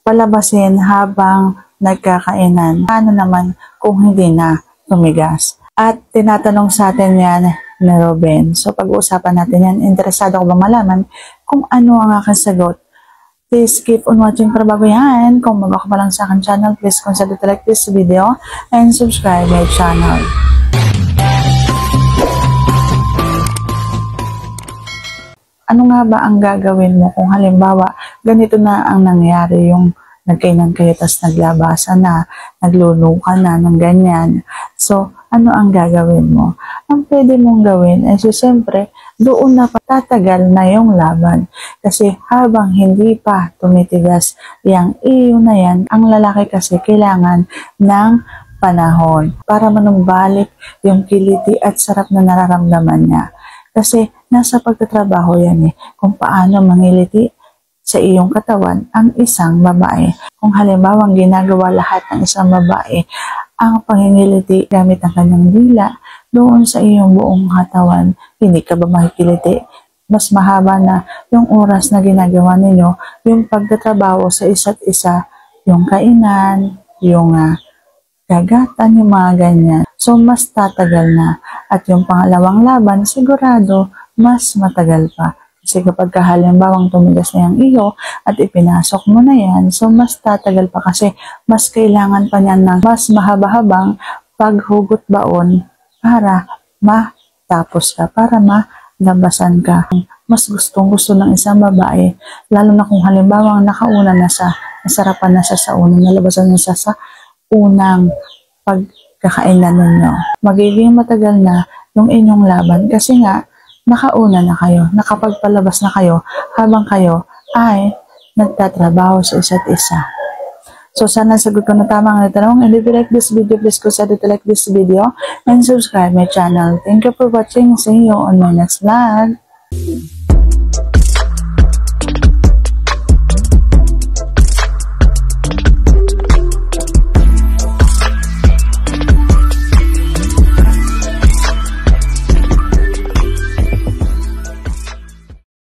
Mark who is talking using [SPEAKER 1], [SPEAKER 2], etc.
[SPEAKER 1] palabasin habang nagkakainan. Ano naman kung hindi na tumigas? At tinatanong sa atin yan ni Ruben. So pag-uusapan natin yan. Interesado ko ba malaman kung ano ang aking sagot? Please keep on watching para bago yan. Kung bago ka pa lang sa aking channel, please consider to like this video and subscribe my channel. Ano nga ba ang gagawin mo kung halimbawa ganito na ang nangyari, yung nagkainan kayo tas naglabasan na, nagluluka na ng ganyan. So, ano ang gagawin mo? Ang pwede mong gawin ay siyempre doon na patatagal na yung laban. Kasi habang hindi pa tumitigas yung iyo na yan, ang lalaki kasi kailangan ng panahon para manumbalik yung kiliti at sarap na nararamdaman niya. Kasi nasa pagtatrabaho yan kung paano mangiliti sa iyong katawan ang isang babae. Kung halimbawa ginagawa lahat ng isang babae ang pangingiliti gamit ang kanyang dila doon sa iyong buong katawan, hindi ka ba makikiliti? Mas mahaba na yung oras na ginagawa ninyo, yung pagtatrabaho sa isa't isa, yung kainan, yung gagatan, yung mga ganyan. So, mas tatagal na. At yung pangalawang laban, sigurado, mas matagal pa. Kasi kapag halimbawang tumigas na yung iyo at ipinasok mo na yan, so mas tatagal pa kasi mas kailangan pa niyan ng mas mahaba-habang paghugot baon para matapos ka, para malabasan ka. Mas gustong-gusto ng isang babae, lalo na kung halimbawang nakauna na siya, nasarapan na siya sa unang, nalabasan na siya sa unang pagkakainan ninyo. Magiging matagal na yung inyong laban kasi nga nakauna na kayo, nakapagpalabas na kayo habang kayo ay nagtatrabaho sa isa't isa. So sana sagot ko na tama ang tanong. And if you like this video, please consider to like this video and subscribe my channel. Thank you for watching. See you on my next vlog.